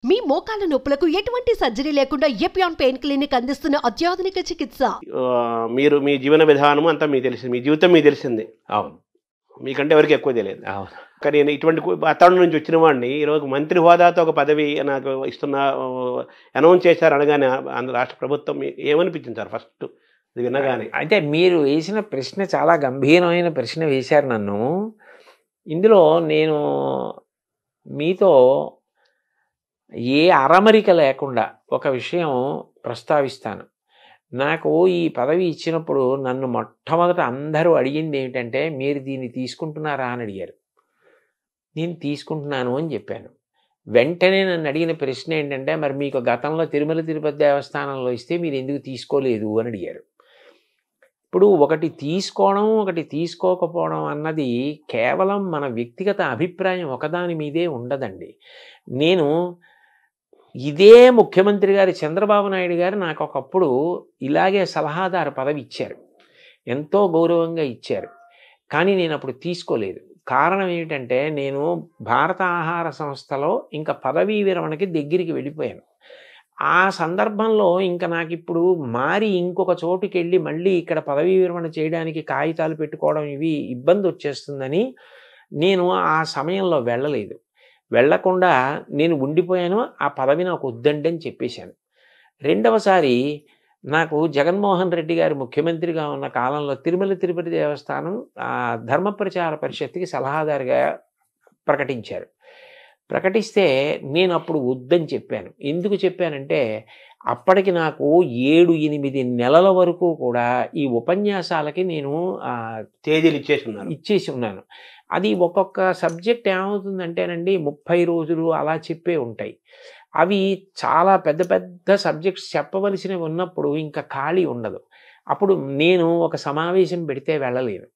మీ మోకాల నొప్పులకు ఎటువంటి సర్జరీ లేకుండా ఎపియాన్ పెయిన్ క్లినిక్ అందిస్తున్న అత్యాధునిక చికిత్స. మీరు మీ జీవన విధానం అంతా మీకు తెలిసింది, మీ జీవితం మీకు తెలిసింది. అవును, మీకంటే ఎవరికి ఎక్కువ తెలియదు. అవును. కానీ నేను ఇటువంటి వాతావరణం నుంచి వచ్చిన వాడిని ఈరోజు మంత్రి హోదాతో ఒక పదవి నాకు ఇస్తున్న అనౌన్స్ చేశారు అనగానే రాష్ట్ర ప్రభుత్వం ఏమనిపించింది సార్ ఫస్ట్ ఇది వినగానే? అయితే మీరు వేసిన ప్రశ్న చాలా గంభీరమైన ప్రశ్న వేశారు నన్ను. ఇందులో నేను మీతో ఏ అరమరిక లేకుండా ఒక విషయం ప్రస్తావిస్తాను. నాకు ఈ పదవి ఇచ్చినప్పుడు నన్ను మొట్టమొదట అందరూ అడిగింది ఏమిటంటే, మీరు దీన్ని తీసుకుంటున్నారా అని అడిగారు. నేను తీసుకుంటున్నాను అని చెప్పాను. వెంటనే నన్ను అడిగిన ప్రశ్న ఏంటంటే, మరి మీకు గతంలో తిరుమల తిరుపతి దేవస్థానంలో ఇస్తే మీరు ఎందుకు తీసుకోలేదు అని అడిగారు. ఇప్పుడు ఒకటి తీసుకోవడం ఒకటి తీసుకోకపోవడం అన్నది కేవలం మన వ్యక్తిగత అభిప్రాయం ఒకదాని మీదే ఉండదండి. నేను ఇదే ముఖ్యమంత్రి గారు చంద్రబాబు నాయుడు గారు నాకు ఒకప్పుడు ఇలాగే సలహాదారు పదవి ఇచ్చారు, ఎంతో గౌరవంగా ఇచ్చారు. కానీ నేను అప్పుడు తీసుకోలేదు. కారణం ఏమిటంటే, నేను భారత ఆహార సంస్థలో ఇంకా పదవీ విరమణకి దగ్గరికి వెళ్ళిపోయాను. ఆ సందర్భంలో ఇంకా నాకు ఇప్పుడు మారి ఇంకొక చోటుకి వెళ్ళి మళ్ళీ ఇక్కడ పదవీ విరమణ చేయడానికి కాగితాలు పెట్టుకోవడం ఇవి ఇబ్బంది వచ్చేస్తుందని నేను ఆ సమయంలో వెళ్ళలేదు. వెళ్లకుండా నేను ఉండిపోయాను. ఆ పదవి నాకు వద్దండి అని చెప్పేశాను. రెండవసారి నాకు జగన్మోహన్ రెడ్డి గారు ముఖ్యమంత్రిగా ఉన్న కాలంలో తిరుమల తిరుపతి దేవస్థానం ధర్మ ప్రచార పరిషత్తుకి సలహాదారుగా ప్రకటించారు. ప్రకటిస్తే నేను అప్పుడు వద్దని చెప్పాను. ఎందుకు చెప్పానంటే, అప్పటికి నాకు 7-8 నెలల వరకు కూడా ఈ ఉపన్యాసాలకి నేను తేదీలు ఇచ్చేసి ఉన్నాను. అది ఒక్కొక్క సబ్జెక్ట్ ఏమవుతుందంటేనండి 30 రోజులు అలా చెప్పే ఉంటాయి. అవి చాలా పెద్ద పెద్ద సబ్జెక్ట్స్ చెప్పవలసినవి ఉన్నప్పుడు ఇంకా ఖాళీ ఉండదు. అప్పుడు నేను ఒక సమావేశం పెడితే వెళ్ళలేను.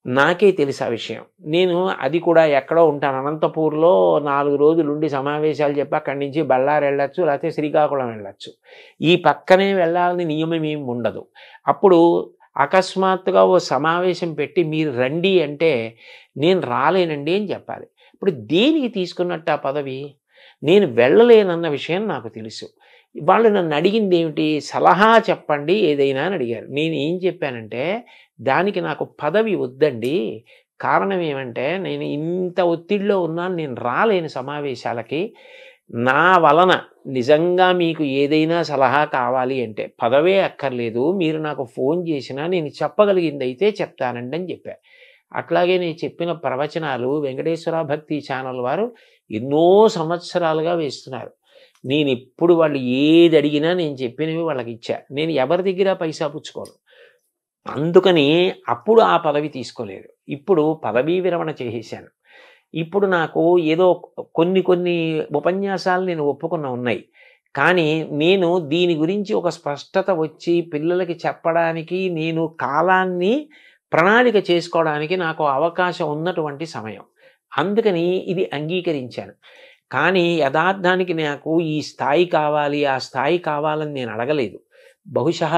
నాకే తెలుసు ఆ విషయం. నేను అది కూడా ఎక్కడో ఉంటాను, అనంతపూర్లో 4 రోజులు ఉండి సమావేశాలు చెప్పి అక్కడి నుంచి బళ్ళారి వెళ్ళచ్చు, లేకపోతే శ్రీకాకుళం వెళ్ళచ్చు. ఈ పక్కనే వెళ్ళాలని నియమం ఏమి ఉండదు. అప్పుడు అకస్మాత్తుగా ఓ సమావేశం పెట్టి మీరు రండి అంటే నేను రాలేనండి అని చెప్పాలి. ఇప్పుడు దేనికి తీసుకున్నట్టు ఆ పదవి? నేను వెళ్ళలేనన్న విషయం నాకు తెలుసు. వాళ్ళు నన్ను అడిగింది ఏమిటి, సలహా చెప్పండి ఏదైనా అని అడిగారు. నేను ఏం చెప్పానంటే, దానికి నాకు పదవి వద్దండి. కారణం ఏమంటే, నేను ఇంత ఒత్తిడిలో ఉన్నాను, నేను రాలేను సమావేశాలకి. నా వలన నిజంగా మీకు ఏదైనా సలహా కావాలి అంటే పదవే అక్కర్లేదు, మీరు నాకు ఫోన్ చేసినా నేను చెప్పగలిగింది అయితే చెప్తానండి అని చెప్పాను. అట్లాగే నేను చెప్పిన ప్రవచనాలు వెంకటేశ్వర భక్తి ఛానల్ వారు ఎన్నో సంవత్సరాలుగా వేస్తున్నారు. నేను ఎప్పుడు వాళ్ళు ఏది అడిగినా నేను చెప్పినవి వాళ్ళకి ఇచ్చా. నేను ఎవరి దగ్గర పైసా పుచ్చుకోను. అందుకని అప్పుడు ఆ పదవి తీసుకోలేదు. ఇప్పుడు పదవీ విరమణ చేసేసాను. ఇప్పుడు నాకు ఏదో కొన్ని ఉపన్యాసాలు నేను ఒప్పుకున్న ఉన్నాయి. కానీ నేను దీని గురించి ఒక స్పష్టత వచ్చి పిల్లలకి చెప్పడానికి నేను కాలాన్ని ప్రణాళిక చేసుకోవడానికి నాకు అవకాశం ఉన్నటువంటి సమయం. అందుకని ఇది అంగీకరించాను. కానీ యథార్థానికి నాకు ఈ స్థాయి కావాలి ఆ స్థాయి కావాలని నేను అడగలేదు. బహుశా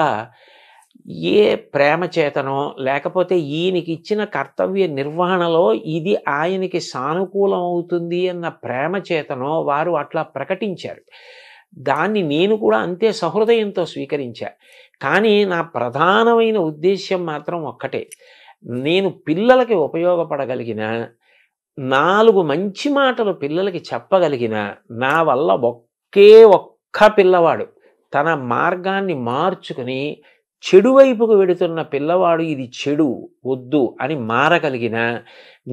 ఏ ప్రేమ చేతనో లేకపోతే ఈయనకి ఇచ్చిన కర్తవ్య నిర్వహణలో ఇది ఆయనకి సానుకూలం అవుతుంది అన్న ప్రేమ చేతనో వారు అట్లా ప్రకటించారు. దాన్ని నేను కూడా అంతే సహృదయంతో స్వీకరించా. కానీ నా ప్రధానమైన ఉద్దేశ్యం మాత్రం ఒక్కటే, నేను పిల్లలకి ఉపయోగపడగలిగిన 4 మంచి మాటలు పిల్లలకి చెప్పగలిగిన నా వల్ల ఒక్క పిల్లవాడు తన మార్గాన్ని మార్చుకుని చెడు వైపుకు వెడుతున్న పిల్లవాడు ఇది చెడు వద్దు అని మారగలిగిన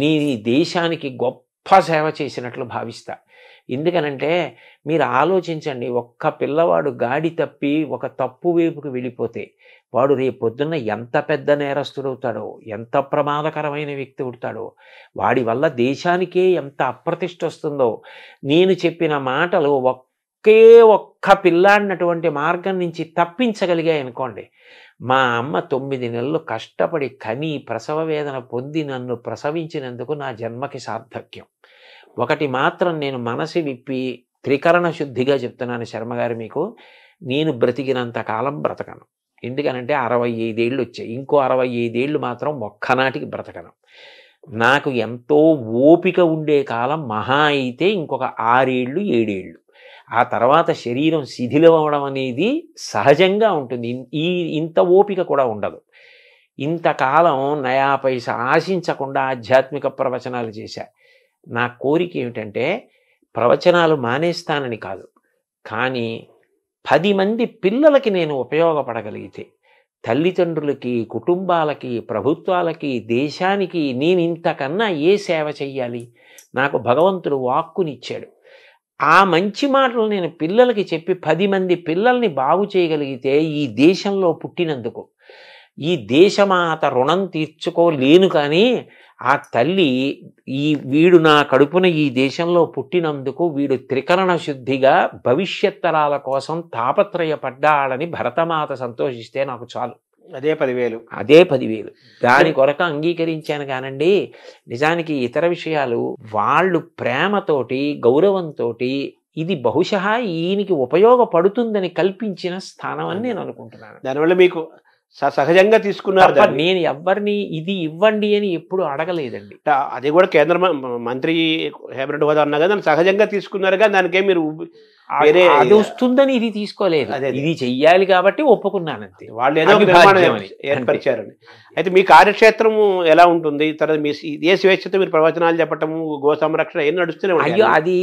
నేను ఈ దేశానికి గొప్ప సేవ చేసినట్లు భావిస్తా. ఎందుకనంటే మీరు ఆలోచించండి, ఒక్క పిల్లవాడు గాడి తప్పి ఒక తప్పు వైపుకు వెళ్ళిపోతే వాడు రేపొద్దున్న ఎంత పెద్ద నేరస్తుడవుతాడో, ఎంత ప్రమాదకరమైన వ్యక్తి అవుతాడో, వాడి వల్ల దేశానికే ఎంత అప్రతిష్ట వస్తుందో. నేను చెప్పిన మాటలు ఒక్క పిల్లాడినటువంటి మార్గం నుంచి తప్పించగలిగాయి అనుకోండి. మా అమ్మ 9 నెలలు కష్టపడి కని ప్రసవ వేదన పొంది నన్ను ప్రసవించినందుకు నా జన్మకి సార్థక్యం. ఒకటి మాత్రం నేను మనసు విప్పి త్రికరణ శుద్ధిగా చెప్తున్నాను శర్మగారు మీకు, నేను బ్రతికినంత కాలం బ్రతకను. ఎందుకనంటే 65 ఏళ్ళు వచ్చాయి. ఇంకో 65 ఏళ్ళు మాత్రం ఒక్కనాటికి బ్రతకను. నాకు ఎంతో ఓపిక ఉండే కాలం మహా అయితే ఇంకొక 6 ఏళ్ళు 7 ఏళ్ళు. ఆ తర్వాత శరీరం శిథిలం అవడం అనేది సహజంగా ఉంటుంది. ఇంత ఓపిక కూడా ఉండదు. ఇంతకాలం నయా పైసా ఆశించకుండా ఆధ్యాత్మిక ప్రవచనాలు చేశా. నా కోరిక ఏమిటంటే ప్రవచనాలు మానేస్తానని కాదు, కానీ 10 మంది పిల్లలకి నేను ఉపయోగపడగలిగితే, తల్లిదండ్రులకి, కుటుంబాలకి, ప్రభుత్వాలకి, దేశానికి నేను ఇంతకన్నా ఏ సేవ చెయ్యాలి? నాకు భగవంతుడు వాక్కునిచ్చాడు. ఆ మంచి మాటలు నేను పిల్లలకి చెప్పి 10 మంది పిల్లల్ని బాగు చేయగలిగితే ఈ దేశంలో పుట్టినందుకు, ఈ దేశమాత రుణం తీర్చుకోలేను, కానీ ఆ తల్లి వీడు నా కడుపున ఈ దేశంలో పుట్టినందుకు వీడు త్రికరణ శుద్ధిగా భవిష్యత్ తరాల కోసం తాపత్రయపడ్డాడని భరతమాత సంతోషిస్తే నాకు చాలు. అదే 10,000. అదే 10,000. దాని కొరకు అంగీకరించాను కానండి. నిజానికి ఇతర విషయాలు వాళ్ళు ప్రేమతోటి, గౌరవంతో ఇది బహుశా ఈయనకి ఉపయోగపడుతుందని కల్పించిన స్థానం అని నేను అనుకుంటున్నాను. దానివల్ల మీకు సహజంగా తీసుకున్నారు. నేను ఎవరిని ఇది ఇవ్వండి అని ఎప్పుడు అడగలేదండి. అది కూడా కేంద్ర మంత్రి హేమరెడ్డి హోదా అన్నా కదా, సహజంగా తీసుకున్నారు కానీ దానికే మీరు అది వస్తుందని ఇది తీసుకోలేదు. ఇది చెయ్యాలి కాబట్టి ఒప్పుకున్నానంతే. వాళ్ళు ఏదో ఏర్పరిచారని. అయితే మీ కార్యక్షేత్రము ఎలా ఉంటుంది? తర్వాత మీ ఏ స్వేచ్ఛతో మీరు ప్రవచనాలు చెప్పటము, గో సంరక్షణ ఏం నడుస్తూనే ఉంటాయి? అయ్యో, అది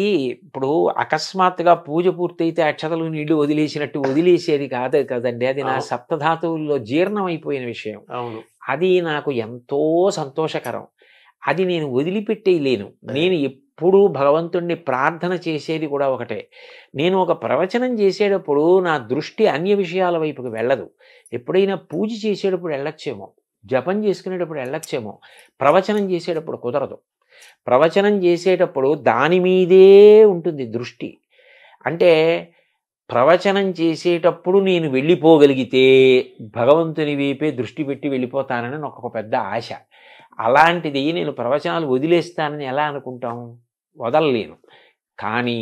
ఇప్పుడు అకస్మాత్తుగా పూజ పూర్తయితే అక్షతలు నీళ్లు వదిలేసినట్టు వదిలేసేది కాదు కదండి. అది నా సప్తధాతువుల్లో జీర్ణం అయిపోయిన విషయం. అవును, అది నాకు ఎంతో సంతోషకరం. అది నేను వదిలిపెట్టేయలేను. నేను ఎప్పుడూ భగవంతుణ్ణి ప్రార్థన చేసేది కూడా ఒకటే. నేను ఒక ప్రవచనం చేసేటప్పుడు నా దృష్టి అన్య విషయాల వైపుకి వెళ్ళదు. ఎప్పుడైనా పూజ చేసేటప్పుడు వెళ్ళొచ్చేమో, జపం చేసుకునేటప్పుడు వెళ్ళొచ్చేమో, ప్రవచనం చేసేటప్పుడు కుదరదు. ప్రవచనం చేసేటప్పుడు దాని మీదే ఉంటుంది దృష్టి. అంటే ప్రవచనం చేసేటప్పుడు నేను వెళ్ళిపోగలిగితే భగవంతుని వైపే దృష్టి పెట్టి వెళ్ళిపోతానని నాకు ఒక పెద్ద ఆశ. అలాంటిది నేను ప్రవచనాలు వదిలేస్తానని ఎలా అనుకుంటాం? వదలలేను. కానీ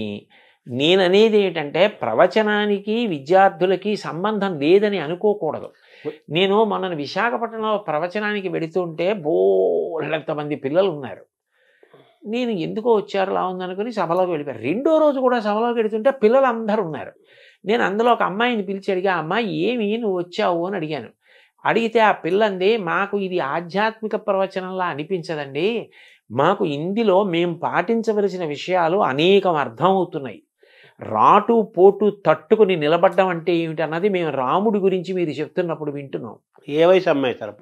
నేననేది ఏంటంటే ప్రవచనానికి విద్యార్థులకి సంబంధం లేదని అనుకోకూడదు. నేను మొన్న విశాఖపట్నంలో ప్రవచనానికి వెళుతుంటే బోళ్ళంతమంది పిల్లలు ఉన్నారు. నేను ఎందుకో వచ్చారు లా ఉందనుకుని సభలోకి వెళ్ళిపోయారు. రెండో రోజు కూడా సభలోకి వెళుతుంటే పిల్లలు అందరూ ఉన్నారు. నేను అందులో ఒక అమ్మాయిని పిలిచి అడిగా, అమ్మాయి ఏమి నువ్వు వచ్చావు అని అడిగాను. అడిగితే ఆ పిల్లంది, మాకు ఇది ఆధ్యాత్మిక ప్రవచనంలా అనిపించదండి, మాకు ఇందులో మేము పాటించవలసిన విషయాలు అనేకం అర్థమవుతున్నాయి. రాటు పోటు తట్టుకుని నిలబడ్డం అంటే ఏమిటన్నది మేము రాముడి గురించి మీరు చెప్తున్నప్పుడు వింటున్నాం. ఏ వయసు అమ్మాయి సార్?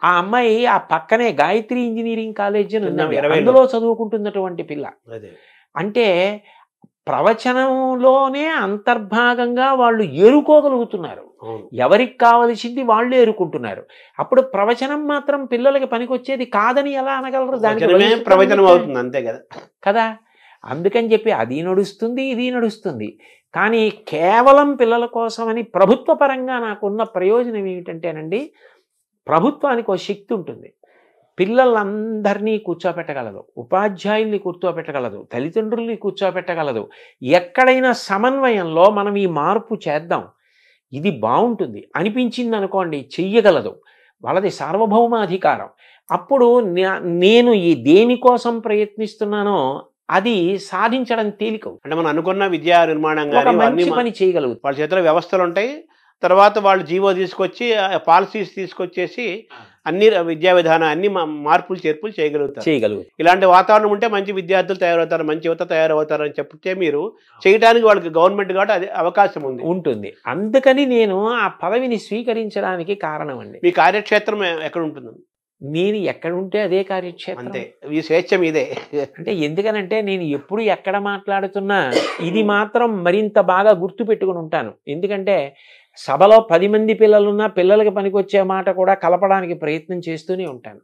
ఆ అమ్మాయి ఆ పక్కనే గాయత్రి ఇంజనీరింగ్ కాలేజ్ అందులో చదువుకుంటున్నటువంటి పిల్ల. అంటే ప్రవచనంలోనే అంతర్భాగంగా వాళ్ళు ఏరుకోగలుగుతున్నారు. ఎవరికి కావలసింది వాళ్ళు ఏరుకుంటున్నారు. అప్పుడు ప్రవచనం మాత్రం పిల్లలకి పనికొచ్చేది కాదని ఎలా అనగలరు? దానికి ప్రవచనం అవుతుంది అంతే కదా కదా. అందుకని చెప్పి అది నడుస్తుంది, ఇది నడుస్తుంది. కానీ కేవలం పిల్లల కోసమని ప్రభుత్వ పరంగా నాకున్న ప్రయోజనం ఏమిటంటేనండి, ప్రభుత్వానికి ఒక శక్తి ఉంటుంది. పిల్లలందరినీ కూర్చోపెట్టగలదు, ఉపాధ్యాయుల్ని కూర్చోపెట్టగలదు, తల్లిదండ్రుల్ని కూర్చోపెట్టగలదు. ఎక్కడైనా సమన్వయంలో మనం ఈ మార్పు చేద్దాం, ఇది బాగుంటుంది అనిపించింది అనుకోండి, చెయ్యగలదు. వాళ్ళది సార్వభౌమాధికారం. అప్పుడు నేను ఈ దేనికోసం ప్రయత్నిస్తున్నానో అది సాధించడం తేలిక. అంటే మనం అనుకున్న విద్యా నిర్మాణం మంచి పని చేయగలుగుతాం. వాళ్ళ చేతిలో వ్యవస్థలు ఉంటాయి. తర్వాత వాళ్ళు జీవో తీసుకొచ్చి పాలసీస్ తీసుకొచ్చేసి అన్ని విద్యా విధానం అన్ని మార్పులు చేర్పులు చేయగలుగుతారు. ఇలాంటి వాతావరణం ఉంటే మంచి విద్యార్థులు తయారవుతారు, మంచి యువత తయారవుతారు అని చెప్తే మీరు చేయడానికి వాళ్ళకి గవర్నమెంట్ కాబట్టి అది అవకాశం ఉంటుంది. అందుకని నేను ఆ పదవిని స్వీకరించడానికి కారణం అండి. మీ కార్యక్షేత్రం ఎక్కడ ఉంటుంది? నేను ఎక్కడ ఉంటే అదే కార్యక్షేత్రం. అంతే, ఈ స్వేచ్ఛ మీదే. అంటే ఎందుకనంటే నేను ఎప్పుడు ఎక్కడ మాట్లాడుతున్నా ఇది మాత్రం మరింత బాగా గుర్తు పెట్టుకుని ఉంటాను. ఎందుకంటే సభలో 10 మంది పిల్లలున్నా పిల్లలకి పనికొచ్చే మాట కూడా కలపడానికి ప్రయత్నం చేస్తూనే ఉంటాను.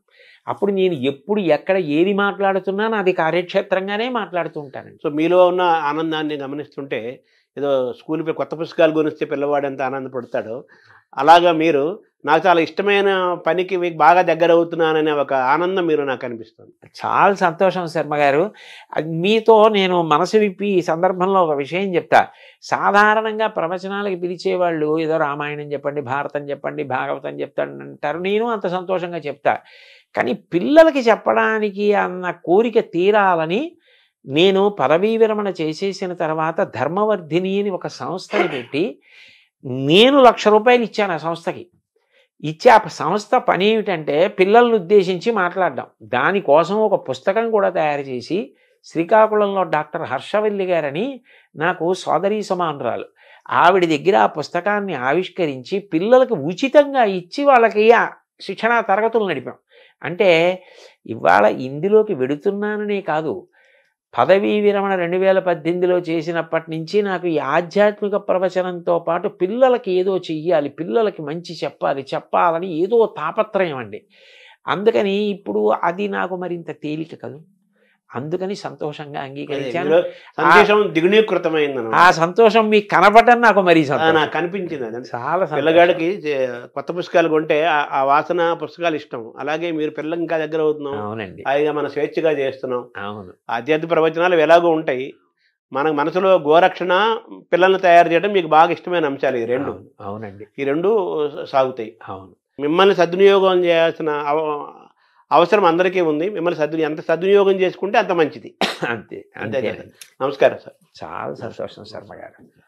అప్పుడు నేను ఎప్పుడు ఎక్కడ ఏది మాట్లాడుతున్నా నాది కార్యక్షేత్రంగానే మాట్లాడుతూ ఉంటాను. సో మీలో ఉన్న ఆనందాన్ని గమనిస్తుంటే ఏదో స్కూల్ కొత్త పుస్తకాలు గురిస్తే పిల్లవాడు ఎంత ఆనందపడతాడో అలాగా మీరు నాకు చాలా ఇష్టమైన పనికి మీకు బాగా దగ్గర అవుతున్నాననే ఒక ఆనందం మీరు నాకు అనిపిస్తుంది. చాలా సంతోషం శర్మ గారు. మీతో నేను మనసు విప్పి ఈ సందర్భంలో ఒక విషయం చెప్తా. సాధారణంగా ప్రవచనాలకు పిలిచేవాళ్ళు ఏదో రామాయణం చెప్పండి, భారతం చెప్పండి, భాగవతం చెప్తానంటారు. నేను అంత సంతోషంగా చెప్తా. కానీ పిల్లలకి చెప్పడానికి అన్న కోరిక తీరాలని నేను పదవీ విరమణ చేసేసిన తర్వాత ధర్మవర్ధిని అని ఒక సంస్థని పెట్టి నేను ₹1,00,000 ఇచ్చాను ఆ సంస్థకి. ఇచ్చి ఆ సంస్థ పని ఏమిటంటే పిల్లల్ని ఉద్దేశించి మాట్లాడడం. దానికోసం ఒక పుస్తకం కూడా తయారు చేసి శ్రీకాకుళంలో డాక్టర్ హర్షవల్లి గారని నాకు సోదరీ సమానురాలు, ఆవిడ దగ్గర ఆ పుస్తకాన్ని ఆవిష్కరించి పిల్లలకు ఉచితంగా ఇచ్చి వాళ్ళకి ఆ శిక్షణా తరగతులు నడిపాం. అంటే ఇవాళ ఇందులోకి వెడుతున్నాననే కాదు, పదవీ విరమణ 2018లో చేసినప్పటి నుంచి నాకు ఈ ఆధ్యాత్మిక ప్రవచనంతో పాటు పిల్లలకి ఏదో చెయ్యాలి, పిల్లలకి మంచి చెప్పాలని ఏదో తాపత్రయం అండి. అందుకని ఇప్పుడు అది నాకు మరింత తేలిక కదూ, అందుకని సంతోషంగా అంగీకరించాను. సంతోషం దిగునీకృతమైంది. ఆ సంతోషం మీకు కనపడని నాకు మరీ నాకు కనిపించింది. అదండి చాలా పిల్లగాడికి కొత్త పుస్తకాలు కొంటే ఆ వాసన పుస్తకాలు ఇష్టం. అలాగే మీరు పిల్లలకి ఇంకా దగ్గర అవుతున్నాం. అవునండి, హాయిగా మనం స్వేచ్ఛగా చేస్తున్నాం. అవును. ఆధ్యాత్మిక ప్రవచనాలు ఎలాగో ఉంటాయి. మన మనసులో గోరక్షణ, పిల్లల్ని తయారు చేయడం మీకు బాగా ఇష్టమైన అంశాలు ఈ రెండు. అవునండి, ఈ రెండు సాగుతాయి. అవును. మిమ్మల్ని సద్వినియోగం చేయాల్సిన అవసరం అందరికీ ఉంది. మిమ్మల్ని ఎంత సద్వినియోగం చేసుకుంటే అంత మంచిది. అంతే అంతే. నమస్కారం సార్. చాలా సంతోషం శర్మ గారు.